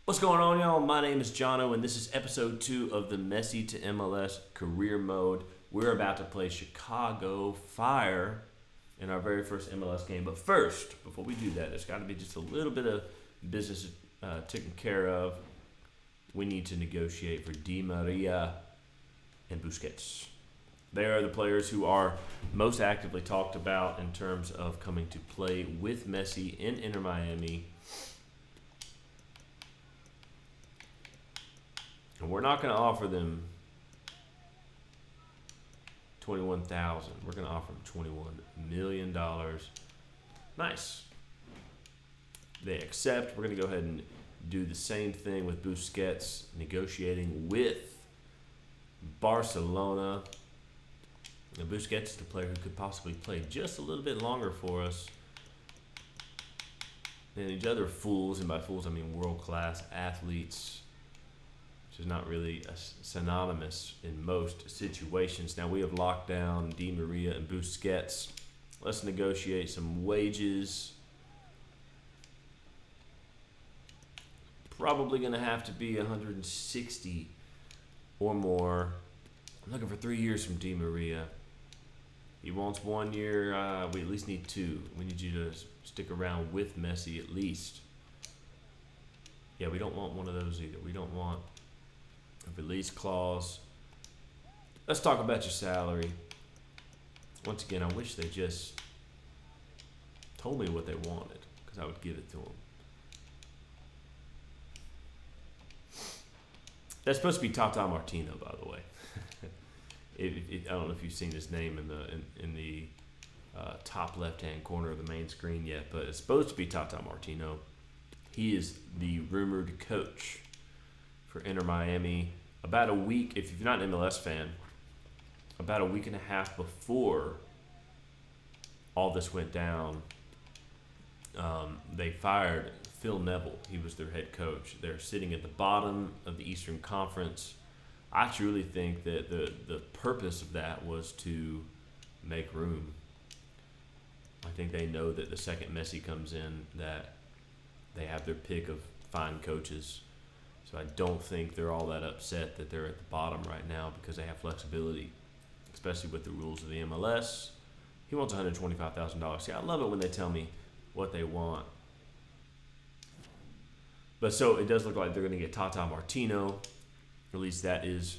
What's going on, y'all? My name is Jono, and this is episode 2 of the Messi to MLS career mode. We're about to play Chicago Fire in our very first MLS game. But first, before we do that, there's got to be just a little bit of business taken care of. We need to negotiate for Di Maria and Busquets. They are the players who are most actively talked about in terms of coming to play with Messi in Inter Miami. And we're not going to offer them $21,000. We're going to offer them $21 million. Nice. They accept. We're going to go ahead and do the same thing with Busquets, negotiating with Barcelona. And Busquets is the player who could possibly play just a little bit longer for us than these other fools, and by fools I mean world-class athletes, which is not really synonymous in most situations. Now we have locked down Di Maria and Busquets. Let's negotiate some wages. Probably going to have to be 160 or more. I'm looking for 3 years from Di Maria. He wants 1 year. We at least need 2. We need you to stick around with Messi at least. Yeah, we don't want one of those either. We don't want a release clause. Let's talk about your salary. Once again, I wish they just told me what they wanted, because I would give it to them. That's supposed to be Tata Martino, by the way. I don't know if you've seen his name in the top left-hand corner of the main screen yet, but it's supposed to be Tata Martino. He is the rumored coach for Inter Miami. About a week, if you're not an MLS fan, about a week and a half before all this went down, they fired Phil Neville. He was their head coach. They're sitting at the bottom of the Eastern Conference. I truly think that the purpose of that was to make room. I think they know that the second Messi comes in, that they have their pick of fine coaches. So I don't think they're all that upset that they're at the bottom right now, because they have flexibility, especially with the rules of the MLS. He wants $125,000. See, I love it when they tell me what they want. But so it does look like they're going to get Tata Martino. At least that is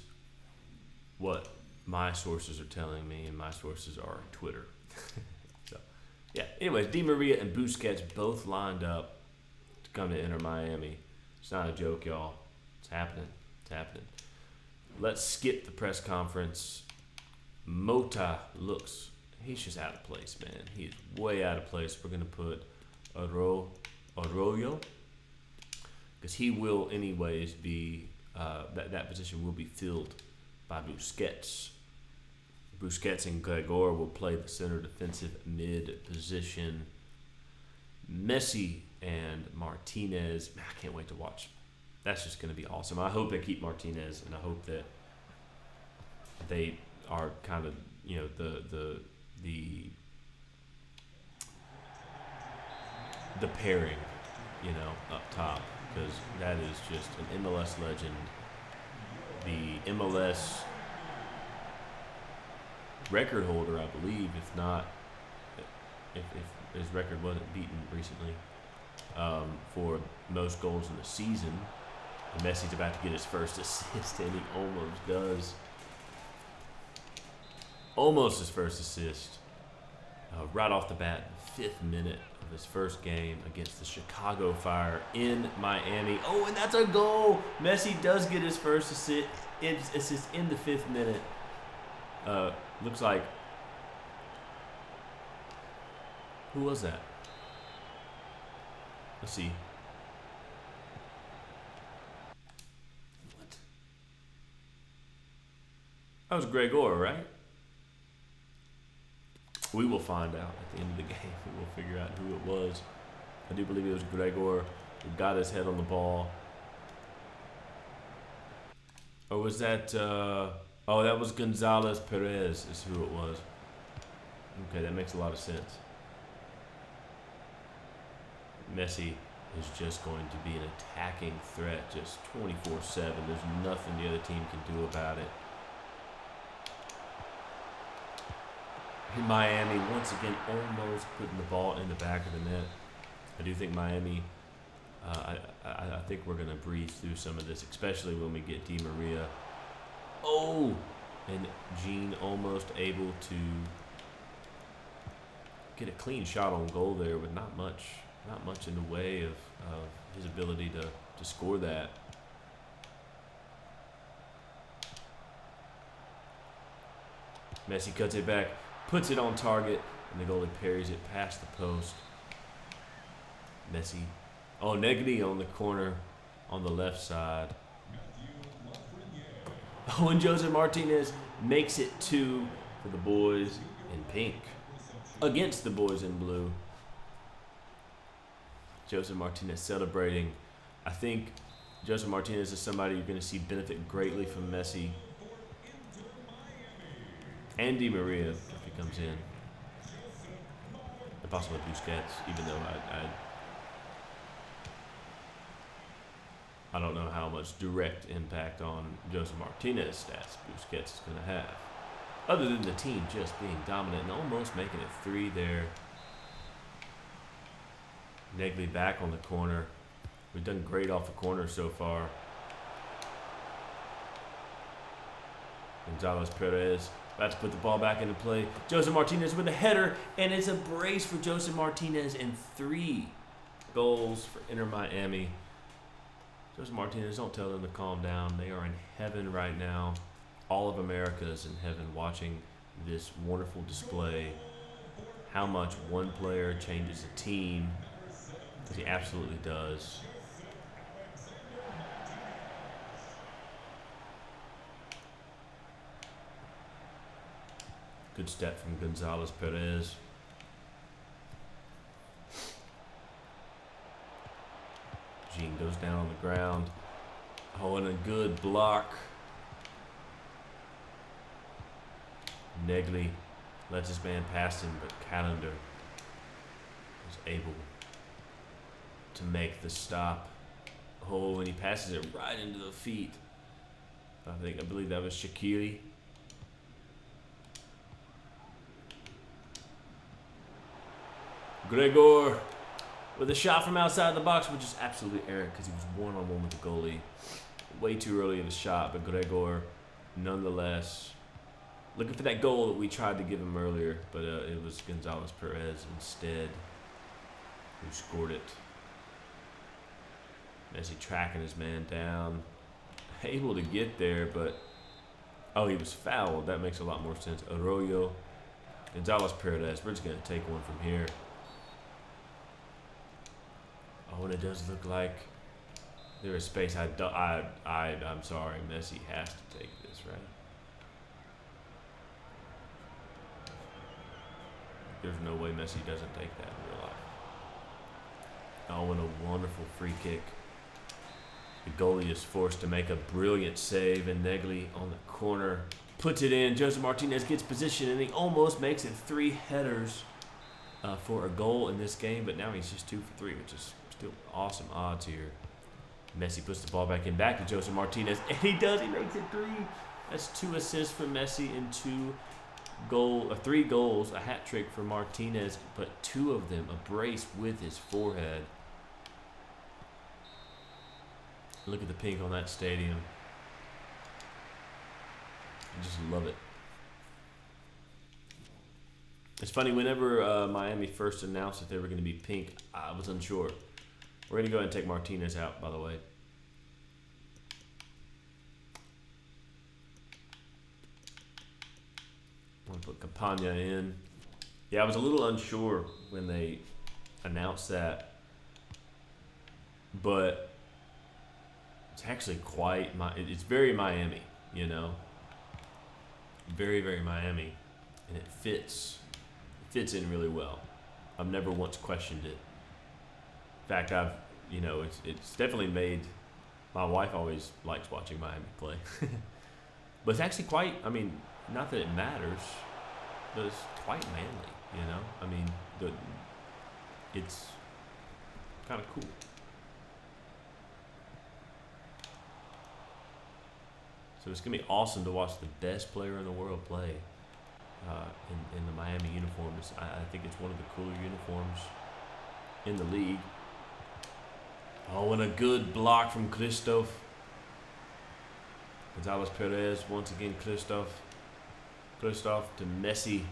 what my sources are telling me, and my sources are Twitter. So, yeah. Anyways, Di Maria and Busquets both lined up to come to Inter Miami. It's not a joke, y'all. It's happening. It's happening. Let's skip the press conference. Mota looks, he's just out of place, man. He's way out of place. We're going to put Arroyo, because he will anyways be, that position will be filled by Busquets. Busquets and Gregor will play the center defensive mid position. Messi and Martinez, man, I can't wait to watch. That's just going to be awesome. I hope they keep Martinez, and I hope that they are kind of, the pairing, up top, because that is just an MLS legend. The MLS record holder, I believe, if his record wasn't beaten recently, for most goals in the season. And Messi's about to get his first assist, and he almost does. Almost his first assist. Right off the bat, 5th minute of his first game against the Chicago Fire in Miami. Oh, and that's a goal! Messi does get his first assist. It's in the 5th minute. Looks like... Who was that? Let's see. What? That was Gregor, right? We will find out at the end of the game. We will figure out who it was. I do believe it was Gregor who got his head on the ball. Or was that... that was Gonzalez Perez is who it was. Okay, that makes a lot of sense. Messi is just going to be an attacking threat, just 24/7. There's nothing the other team can do about it. Miami, once again, almost putting the ball in the back of the net. I do think Miami, I think we're going to breeze through some of this, especially when we get Di Maria. Oh! And Gene almost able to get a clean shot on goal there with not much in the way of his ability to score that. Messi cuts it back, puts it on target, and the goalie parries it past the post. Messi. Oh, Negri on the corner on the left side. Oh, and Jose Martinez makes it 2 for the boys in pink against the boys in blue. Jose Martinez celebrating. I think Jose Martinez is somebody you're going to see benefit greatly from Messi and Di Maria if he comes in. And possibly Busquets, even though I don't know how much direct impact on Jose Martinez's stats Busquets is going to have. Other than the team just being dominant and almost making it 3 there. Negli back on the corner. We've done great off the corner so far. Gonzalez Perez about to put the ball back into play. Jose Martinez with a header, and it's a brace for Jose Martinez and 3 goals for Inter Miami. Jose Martinez, don't tell them to calm down. They are in heaven right now. All of America is in heaven watching this wonderful display. How much one player changes a team, because he absolutely does. Good step from Gonzalez Perez. Jean goes down on the ground. Oh, and a good block. Negli lets his man past him, but Callender was able to make the stop. Oh, and he passes it right into the feet. I believe that was Shaqiri. Gregor with a shot from outside the box, which is absolutely errant because he was one-on-one with the goalie. Way too early of a shot, but Gregor, nonetheless, looking for that goal that we tried to give him earlier, but it was Gonzalez Perez instead who scored it. Messi tracking his man down, able to get there, but oh, he was fouled. That makes a lot more sense. Arroyo, Gonzalez Perez. We're just gonna take one from here. Oh, and it does look like there is space. I'm sorry, Messi has to take this, right? There's no way Messi doesn't take that in real life. Oh, and a wonderful free kick. The goalie is forced to make a brilliant save, and Negli on the corner puts it in. Jose Martinez gets position, and he almost makes it 3 headers for a goal in this game, but now he's just 2 for 3, which is still awesome odds here. Messi puts the ball back in, back to Jose Martinez, and he does. He makes it 3. That's 2 assists for Messi and 3 goals, a hat trick for Martinez, but 2 of them a brace with his forehead. Look at the pink on that stadium. I just love it. It's funny, whenever Miami first announced that they were going to be pink, I was unsure. We're going to go ahead and take Martinez out, by the way. I'm going to put Campagna in. Yeah, I was a little unsure when they announced that. But it's actually it's very Miami, you know. Very, very Miami. And it fits. It fits in really well. I've never once questioned it. In fact, it's definitely made, my wife always likes watching Miami play. But it's actually quite, not that it matters, but it's quite manly, you know? It's kind of cool. So it's going to be awesome to watch the best player in the world play in the Miami uniforms. I think it's one of the cooler uniforms in the league. Oh, and a good block from Christoph. Gonzalez Perez, once again, Christoph to Messi.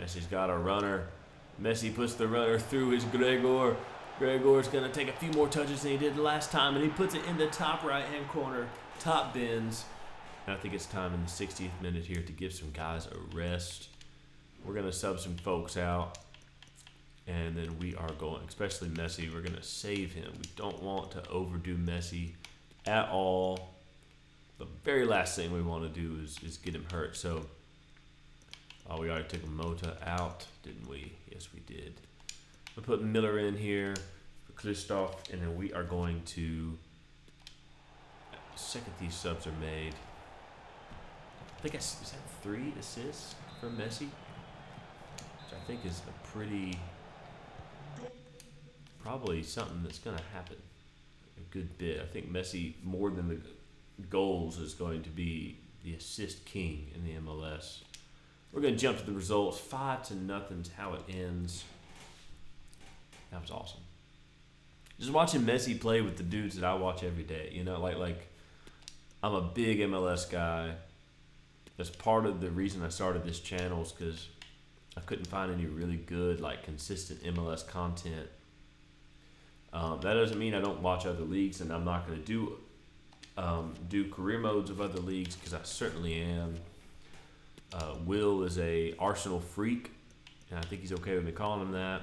Messi's got a runner. Messi puts the runner through his Gregor. Gregor's going to take a few more touches than he did last time, and he puts it in the top right-hand corner. Top bins. And I think it's time in the 60th minute here to give some guys a rest. We're going to sub some folks out. And then we are going, especially Messi, we're going to save him. We don't want to overdo Messi at all. The very last thing we want to do is get him hurt. So, we already took Mota out, didn't we? Yes, we did. We're putting Miller in here for Christoph, and then we are going to, the second these subs are made, I think is that 3 assists from Messi? Which I think is a pretty, probably something that's going to happen a good bit. I think Messi, more than the goals, is going to be the assist king in the MLS. We're going to jump to the results. 5-0 is how it ends. That was awesome. Just watching Messi play with the dudes that I watch every day. You know, like I'm a big MLS guy. That's part of the reason I started this channel is because I couldn't find any really good, like, consistent MLS content. That doesn't mean I don't watch other leagues, and I'm not going to do career modes of other leagues, because I certainly am. Will is a Arsenal freak, and I think he's okay with me calling him that.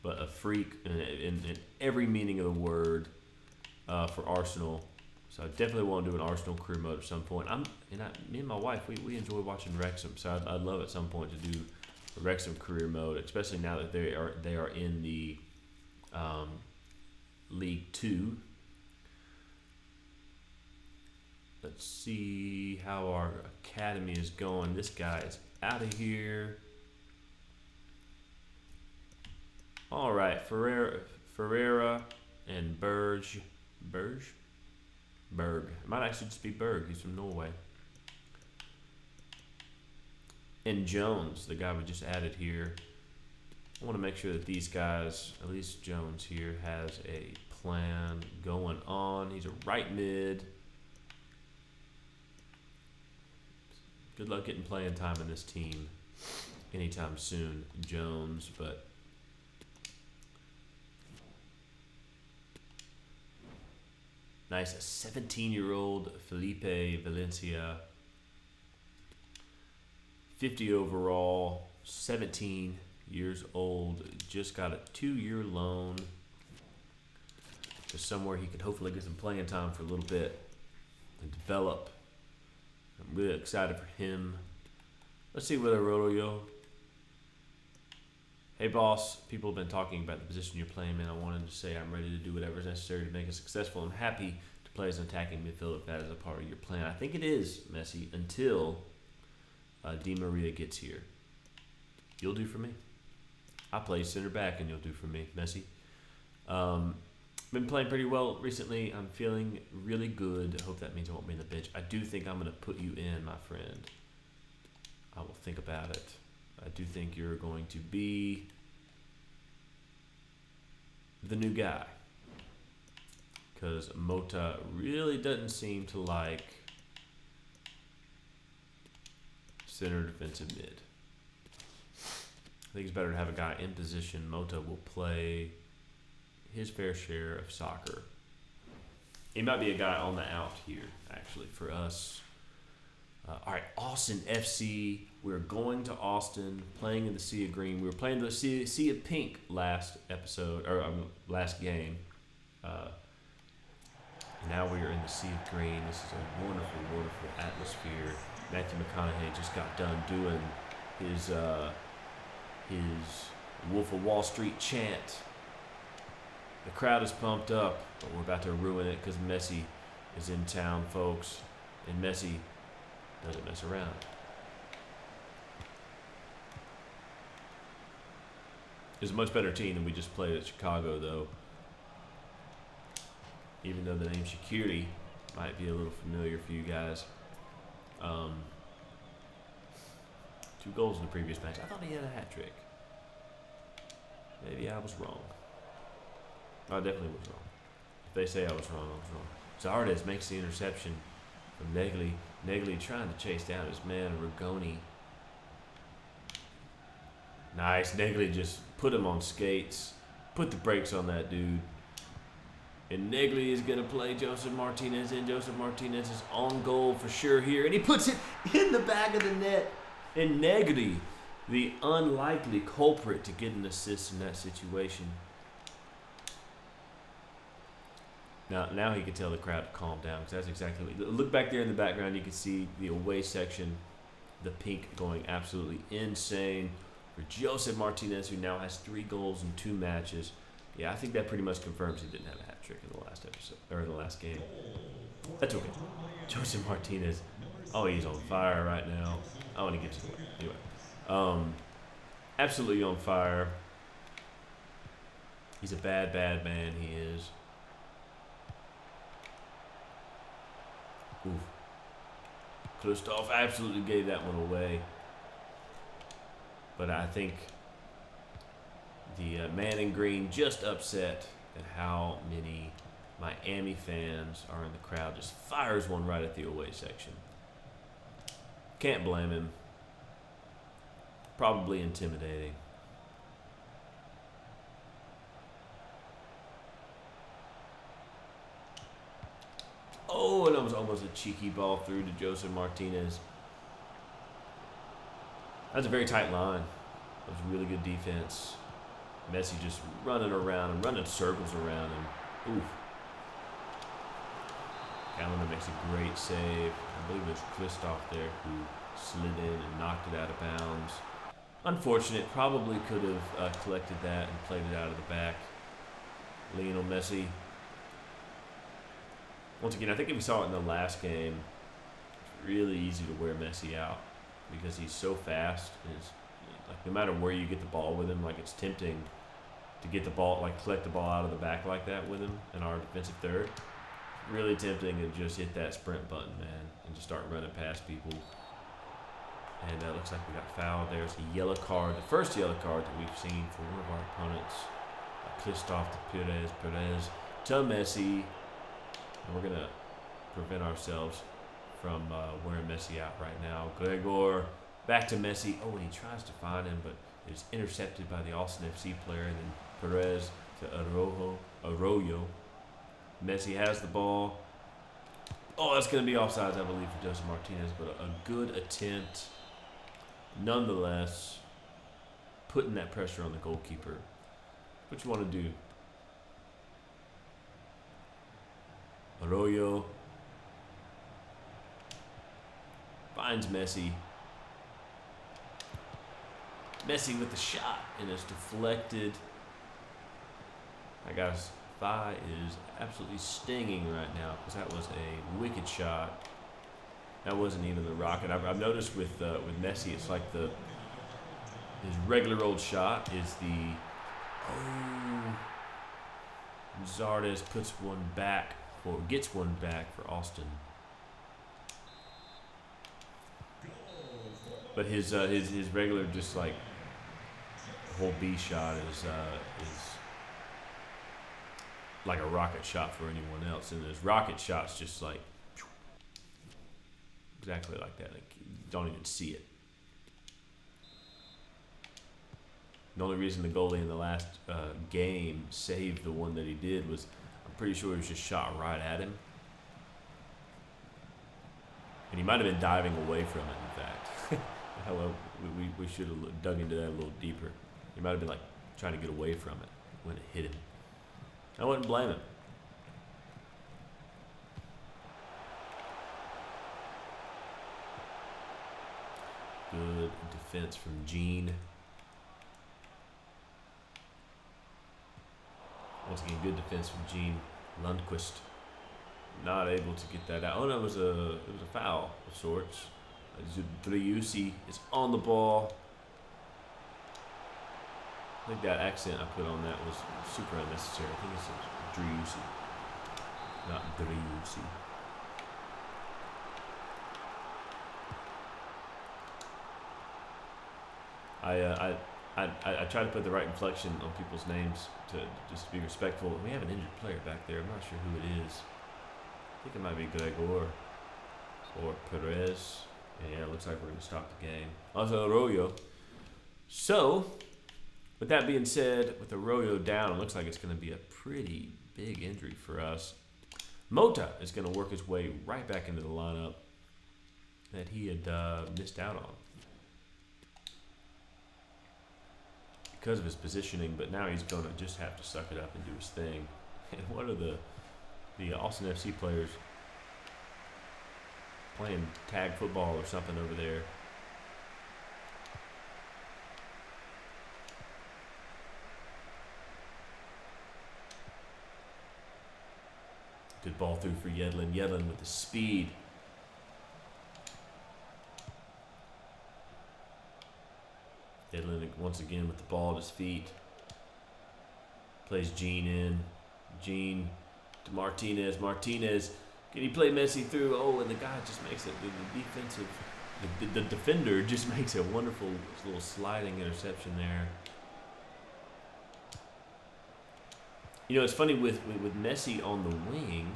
But a freak in every meaning of the word for Arsenal. So I definitely want to do an Arsenal career mode at some point. Me and my wife, we enjoy watching Wrexham, so I'd love at some point to do a Wrexham career mode, especially now that they are in the League 2. Let's see how our academy is going. This guy is out of here. All right, Ferreira and Berg. It might actually just be Berg. He's from Norway. And Jones, the guy we just added here. I want to make sure that these guys, at least Jones here, has a plan going on. He's a right mid. Good luck getting playing time in this team anytime soon, Jones. But nice, a 17-year-old Felipe Valencia, 50 overall, 17 years old, just got a 2-year loan to somewhere he could hopefully get some playing time for a little bit and develop. I'm really excited for him. Let's see where I roll, yo. Hey, boss. People have been talking about the position you're playing, man. I wanted to say I'm ready to do whatever is necessary to make it successful. I'm happy to play as an attacking midfielder if that is a part of your plan. I think it is, Messi, until Di Maria gets here. You'll do for me. I play center back, and you'll do for me, Messi. Been playing pretty well recently. I'm feeling really good. I hope that means I won't be in the bench. I do think I'm going to put you in, my friend. I will think about it. I do think you're going to be the new guy, because Mota really doesn't seem to like center defensive mid. I think it's better to have a guy in position. Mota will play his fair share of soccer. He might be a guy on the out here, actually, for us. All right, Austin FC. We're going to Austin, playing in the Sea of Green. We were playing the Sea of Pink last episode, or last game. Now we are in the Sea of Green. This is a wonderful, wonderful atmosphere. Matthew McConaughey just got done doing his Wolf of Wall Street chant. The crowd is pumped up, but we're about to ruin it because Messi is in town, folks. And Messi doesn't mess around. It's a much better team than we just played at Chicago, though. Even though the name's Shaqiri, might be a little familiar for you guys. 2 goals in the previous match. I thought he had a hat trick. Maybe I was wrong. I definitely was wrong. If they say I was wrong, I was wrong. Zardes makes the interception from Negli. Negli trying to chase down his man, Rigoni. Nice. Negli just put him on skates. Put the brakes on that dude. And Negli is going to play Joseph Martinez in. Joseph Martinez is on goal for sure here. And he puts it in the back of the net. And Negri, the unlikely culprit to get an assist in that situation. Now he can tell the crowd to calm down, because that's exactly what. Look back there in the background. You can see the away section, the pink going absolutely insane for Joseph Martinez, who now has 3 goals in 2 matches. Yeah, I think that pretty much confirms he didn't have a hat trick in the last episode or in the last game. That's okay. Joseph Martinez. Oh, he's on fire right now. Oh, and he gets it away. Anyway, absolutely on fire. He's a bad, bad man. He is. Oof. Klustov absolutely gave that one away. But I think the man in green just upset at how many Miami fans are in the crowd. Just fires one right at the away section. Can't blame him. Probably intimidating. Oh, and it was almost a cheeky ball through to Joseph Martinez. That's a very tight line. That was really good defense. Messi just running around and running circles around him. Oof. Gallina makes a great save. I believe it was Klustov there who slid in and knocked it out of bounds. Unfortunate. Probably could have collected that and played it out of the back. Lionel Messi. Once again, I think if we saw it in the last game, it's really easy to wear Messi out because he's so fast. It's, like, no matter where you get the ball with him, like, it's tempting to get the ball, like, collect the ball out of the back like that with him in our defensive third. Really tempting to just hit that sprint button, man, and just start running past people. And it looks like we got fouled. There's a yellow card, the first yellow card that we've seen for one of our opponents. Klustov to Perez, Perez to Messi. And we're going to prevent ourselves from wearing Messi out right now. Gregor back to Messi. Oh, and he tries to find him, but it's intercepted by the Austin FC player. And then Perez to Arroyo. Messi has the ball. Oh, that's going to be offsides, I believe, for Joseph Martinez. But a good attempt. Nonetheless, putting that pressure on the goalkeeper. What you want to do? Arroyo finds Messi. Messi with the shot, and it's deflected. That guy's thigh is absolutely stinging right now because that was a wicked shot. That wasn't even the rocket. I've noticed with Messi, it's like his regular old shot is the Zardes puts one back or gets one back for Austin. But his regular just like whole B shot is like a rocket shot for anyone else, and his rocket shot's just like exactly like that. Like, you don't even see it. The only reason the goalie in the last game saved the one that he did was, I'm pretty sure he was just shot right at him. And he might have been diving away from it, in fact. Well, we should have dug into that a little deeper. He might have been like trying to get away from it when it hit him. I wouldn't blame him. Good defense from Gene. Once again, good defense from Gene Lundqvist. Not able to get that out. Oh no, it was a foul of sorts. Driussi is on the ball. I think that accent I put on that was super unnecessary. I think it's Driussi, not Driussi. I try to put the right inflection on people's names to just be respectful. We have an injured player back there. I'm not sure who it is. I think it might be Gregor or Perez. And yeah, it looks like we're going to stop the game. Also Arroyo. So, with that being said, with Arroyo down, it looks like it's going to be a pretty big injury for us. Mota is going to work his way right back into the lineup that he had missed out on because of his positioning, but now he's going to just have to suck it up and do his thing. And what are the Austin FC players playing tag football or something over there? Good ball through for Yedlin. Yedlin with the speed. Yedlin once again with the ball at his feet. Plays Gene in. Gene to Martinez. Martinez, can he play Messi through? Oh, and the guy just makes it. The defensive, the defender just makes a wonderful little sliding interception there. You know, it's funny with Messi on the wing,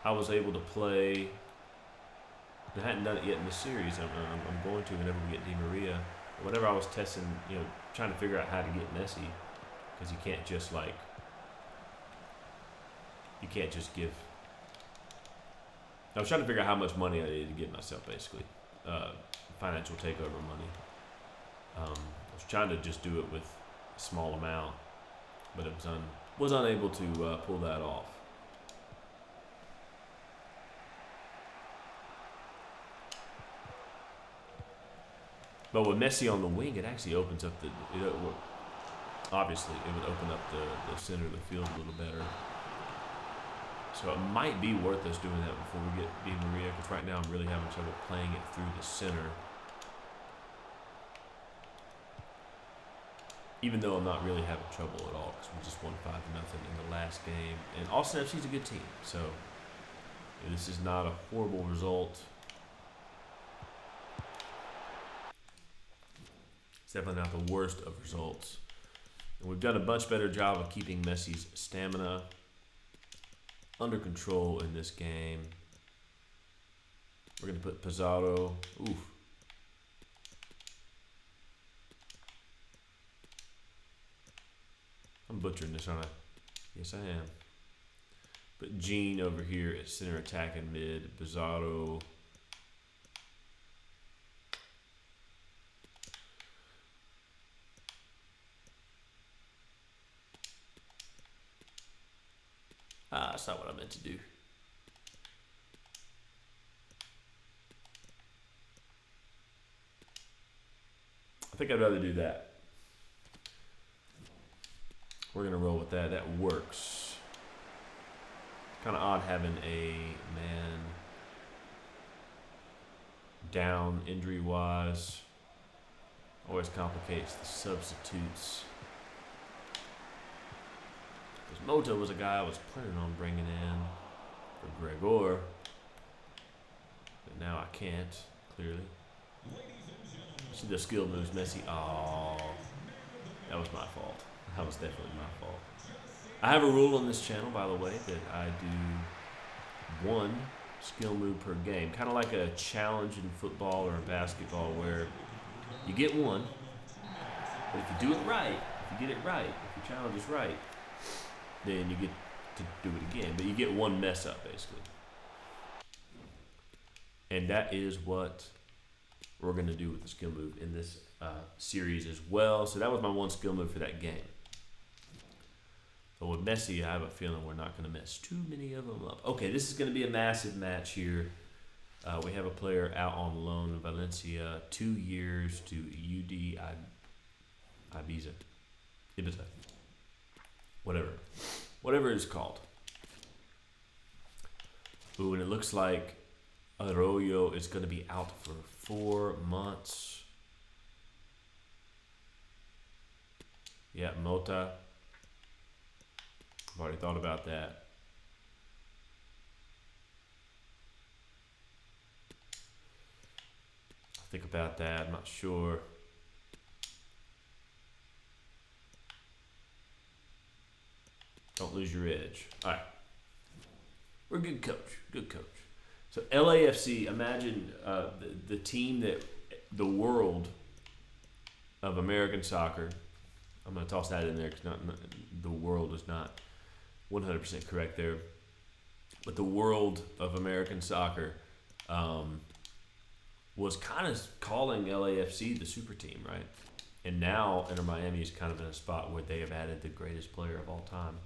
I was able to play. I hadn't done it yet in the series. I'm going to whenever we get Di Maria. Whenever I was testing, you know, trying to figure out how to get Messi, because you can't just give. I was trying to figure out how much money I needed to get myself, basically, financial takeover money. I was trying to just do it with a small amount, but it was unable to pull that off. But with Messi on the wing, it actually opens up obviously, it would open up the center of the field a little better. So it might be worth us doing that before we get Di Maria, because right now I'm really having trouble playing it through the center. Even though I'm not really having trouble at all, because we just won 5-0 in the last game. And Austin FC's a good team, so this is not a horrible result. It's definitely not the worst of results. And we've done a much better job of keeping Messi's stamina under control in this game. We're going to put Pizarro. Oof. I'm butchering this, aren't I? Yes, I am. But Gene over here at center attack and mid. Pizarro. That's not what I meant to do. I think I'd rather do that. We're going to roll with that. That works. Kind of odd having a man down injury-wise. Always complicates the substitutes. Because Mota was a guy I was planning on bringing in for Gregor. But now I can't, clearly. See the skill moves, Messi. Oh, that was my fault. That was definitely my fault. I have a rule on this channel, by the way, that I do one skill move per game. Kind of like a challenge in football or basketball where you get one, but if you do it right, if you get it right, if your challenge is right, then you get to do it again. But you get one mess up, basically. And that is what we're going to do with the skill move in this series as well. So that was my one skill move for that game. But with Messi, I have a feeling we're not going to mess too many of them up. Okay, this is going to be a massive match here. We have a player out on loan in Valencia, 2 years to UD Ibiza. Whatever it's called. Ooh, and it looks like Arroyo is going to be out for 4 months. Yeah, Mota. I've already thought about that. I Think about that. I'm not sure. Don't lose your edge. All right. We're a good coach. Good coach. So LAFC, imagine the team that the world of American soccer. I'm going to toss that in there because the world is not 100% correct there. But the world of American soccer was kind of calling LAFC the super team, right? And now Inter Miami is kind of in a spot where they have added the greatest player of all time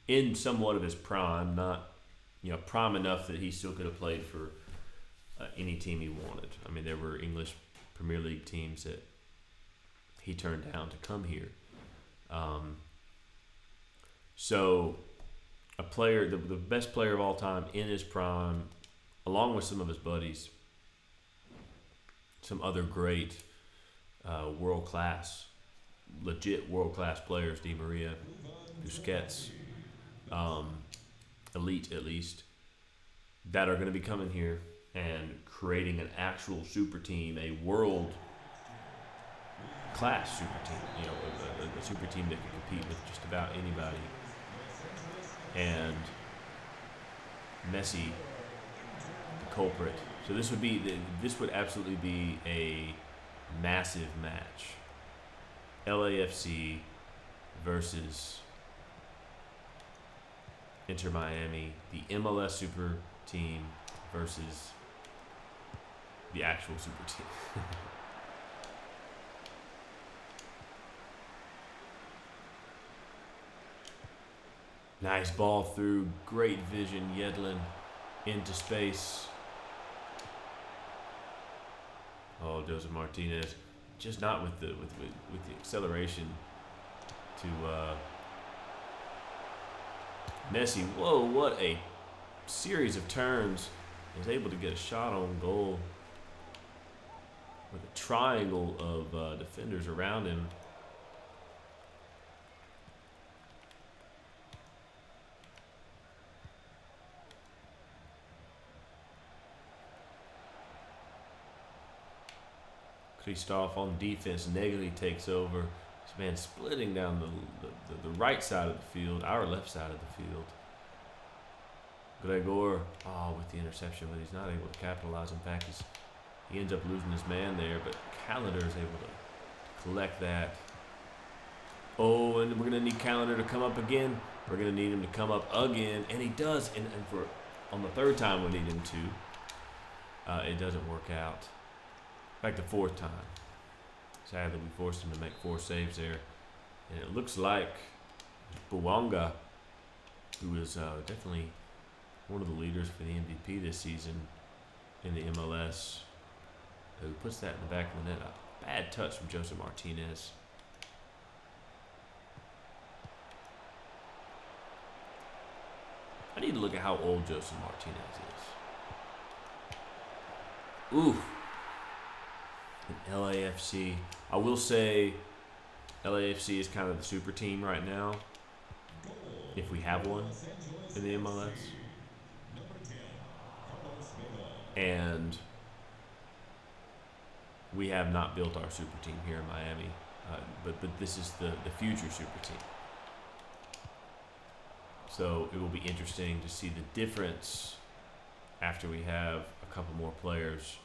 in somewhat of his prime, not prime enough that he still could have played for any team he wanted. I mean, there were English Premier League teams that he turned down to come here. So a player, the best player of all time in his prime, along with some of his buddies, some other great world-class, legit world-class players, Di Maria, Busquets, elite at least, that are going to be coming here and creating an actual super team, a world-class super team, a super team that can compete with just about anybody. And Messi, the culprit. So this would absolutely be a massive match. LAFC versus Inter Miami, the MLS super team versus the actual super team. Nice ball through, great vision, Yedlin into space. Oh, Joseph Martinez, just not with the acceleration to Messi. Whoa, what a series of turns. He was able to get a shot on goal with a triangle of defenders around him. Christoph on defense negatively takes over. This man splitting down the right side of the field, our left side of the field. Gregor, with the interception, but he's not able to capitalize. In fact, he ends up losing his man there, but Callender is able to collect that. Oh, and we're going to need Callender to come up again. We're going to need him to come up again, and he does. And for on the third time we need him to. It doesn't work out. In fact, the fourth time. Sadly, we forced him to make 4 saves there. And it looks like Bouanga, who is definitely one of the leaders for the MVP this season in the MLS, who puts that in the back of the net. A bad touch from Joseph Martinez. I need to look at how old Joseph Martinez is. Ooh. And LAFC. I will say LAFC is kind of the super team right now, if we have one in the MLS. And we have not built our super team here in Miami, but this is the future super team. So it will be interesting to see the difference after we have a couple more players.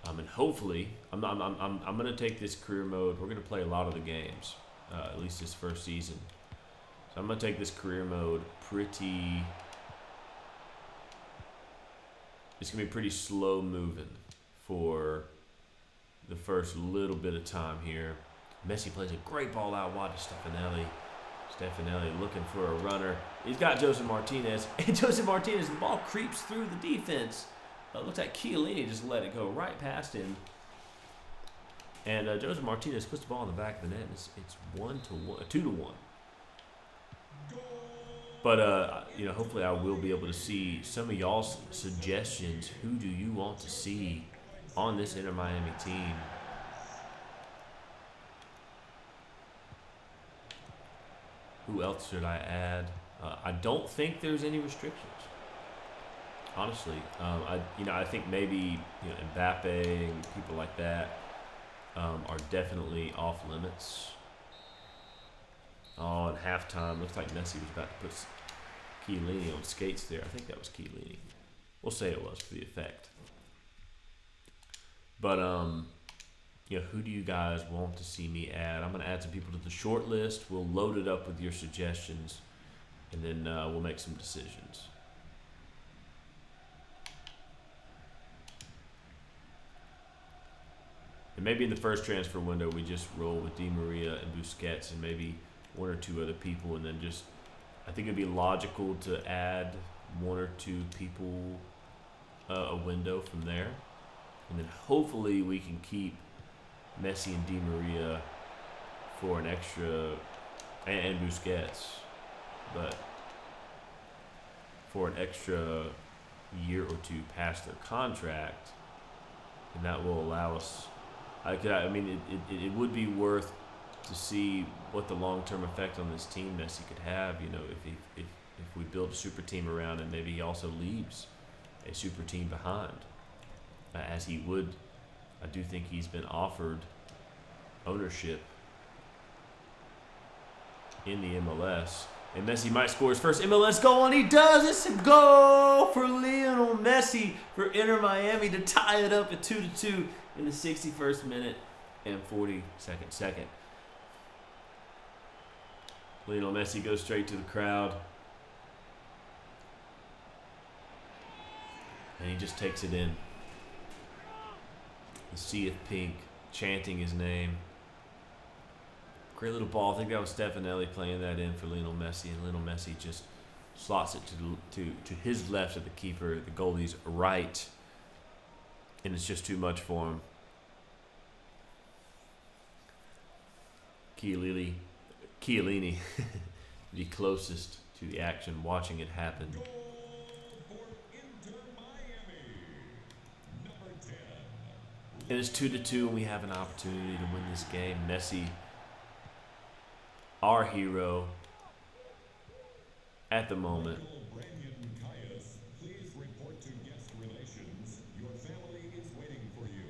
And hopefully, I'm going to take this career mode. We're going to play a lot of the games, at least this first season. So I'm going to take this career mode pretty. It's going to be pretty slow moving for the first little bit of time here. Messi plays a great ball out wide to Stefanelli. Stefanelli looking for a runner. He's got Joseph Martinez. And Joseph Martinez, the ball creeps through the defense. Looks like Chiellini just let it go right past him. And Joseph Martinez puts the ball in the back of the net. And it's 2-1. But, hopefully I will be able to see some of y'all's suggestions. Who do you want to see on this Inter Miami team? Who else should I add? I don't think there's any restrictions. honestly. I think maybe Mbappe and people like that are definitely off limits. Oh, at halftime, looks like Messi was about to put Chiellini on skates there. I think that was Chiellini. We'll say it was for the effect. But who do you guys want to see me add? I'm gonna add some people to the short list. We'll load it up with your suggestions, and then we'll make some decisions. And maybe in the first transfer window, we just roll with Di Maria and Busquets and maybe one or two other people, and then I think it'd be logical to add one or two people a window from there, and then hopefully we can keep Messi and Di Maria for an extra, and Busquets, but for an extra year or two past their contract, and that will allow us. It would be worth to see what the long-term effect on this team Messi could have. If we build a super team around him, maybe he also leaves a super team behind, as he would. I do think he's been offered ownership in the MLS, and Messi might score his first MLS goal, and he does. It's a goal for Lionel Messi for Inter Miami to tie it up at 2-2 in the 61st minute and 42nd second. Lionel Messi goes straight to the crowd, and he just takes it in. The sea of pink, chanting his name. Great little ball. I think that was Stefanelli playing that in for Lionel Messi, and Lionel Messi just slots it to his left of the keeper, the goalie's right, and it's just too much for him. Chiellini, the closest to the action, watching it happen. And it's 2-2, and we have an opportunity to win this game. Messi, our hero at the moment. Please report to guest relations. Your family is waiting for you.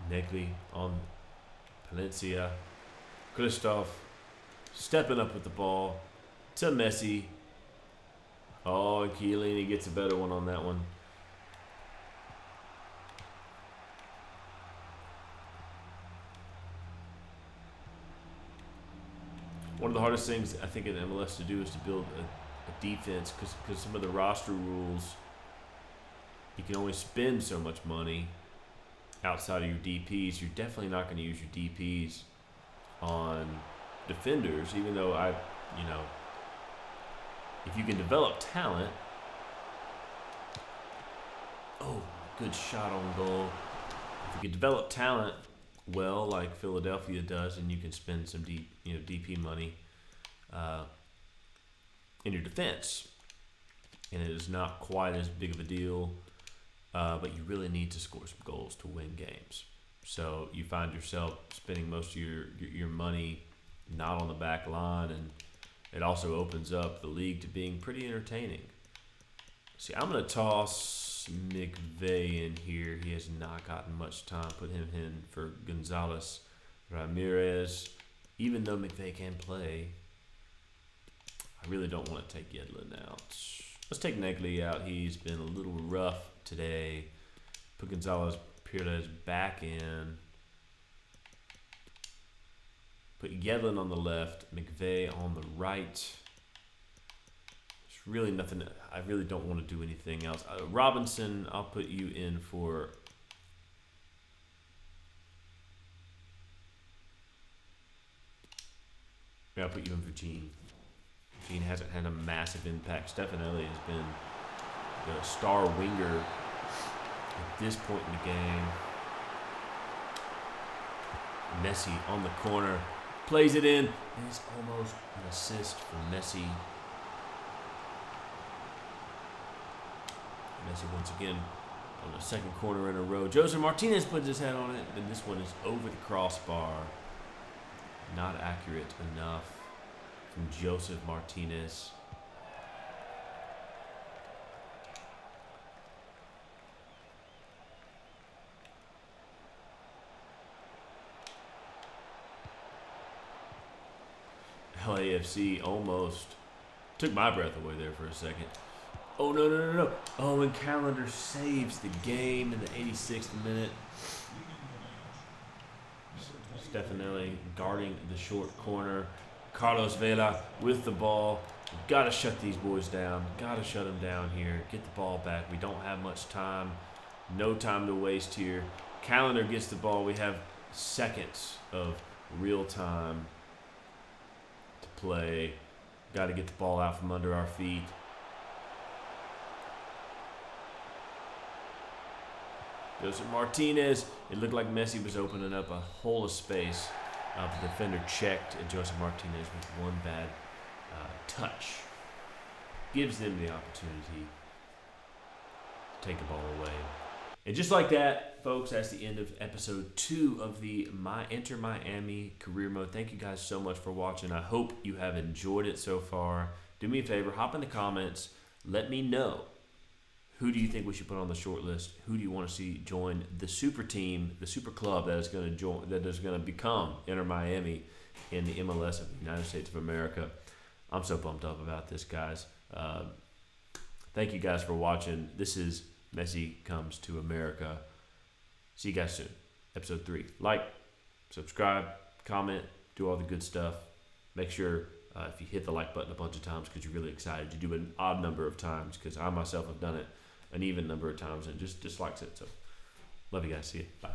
Negli on Palencia. Christoph stepping up with the ball to Messi. Oh, and Chiellini gets a better one on that one. One of the hardest things I think in MLS to do is to build a defense, because some of the roster rules, you can only spend so much money outside of your DPs. You're definitely not going to use your DPs on defenders, even though if you can develop talent. Oh, good shot on goal. If you can develop talent well, like Philadelphia does, and you can spend some DP money in your defense, and it is not quite as big of a deal, but you really need to score some goals to win games. So you find yourself spending most of your money not on the back line, and it also opens up the league to being pretty entertaining. See, I'm going to toss McVay in here. He has not gotten much time. Put him in for Gonzalez Ramirez. Even though McVay can play, I really don't want to take Yedlin out. Let's take Negli out. He's been a little rough today. Put Gonzalez Pirez back in. Put Yedlin on the left, McVay on the right. There's really nothing. I really don't want to do anything else. Robinson, I'll put you in for. Yeah, I'll put you in for Gene. Gene hasn't had a massive impact. Stefanelli has been the star winger at this point in the game. Messi on the corner. Plays it in. And it's almost an assist for Messi. Messi once again on the second corner in a row. Jose Martinez puts his head on it. And this one is over the crossbar. Not accurate enough from Joseph Martinez. LAFC almost took my breath away there for a second. Oh, no. Oh, and Calendar saves the game in the 86th minute. Stefanelli guarding the short corner. Carlos Vela with the ball. We've got to shut these boys down. Got to shut them down here. Get the ball back. We don't have much time. No time to waste here. Calendar gets the ball. We have seconds of real time to play. Got to get the ball out from under our feet. Joseph Martinez. It looked like Messi was opening up a hole of space. The defender checked, and Joseph Martinez with one bad touch gives them the opportunity to take the ball away. And just like that, folks, that's the end of episode 2 of the Enter Miami career mode. Thank you guys so much for watching. I hope you have enjoyed it so far. Do me a favor, hop in the comments. Let me know. Who do you think we should put on the short list? Who do you want to see join the super team, the super club that is going to join, that is going to become Inter Miami in the MLS of the United States of America? I'm so pumped up about this, guys. Thank you guys for watching. This is Messi Comes to America. See you guys soon. Episode 3. Like, subscribe, comment, do all the good stuff. Make sure if you hit the like button a bunch of times because you're really excited, you do an odd number of times because I myself have done it an even number of times and just dislikes it. So, love you guys. See you. Bye.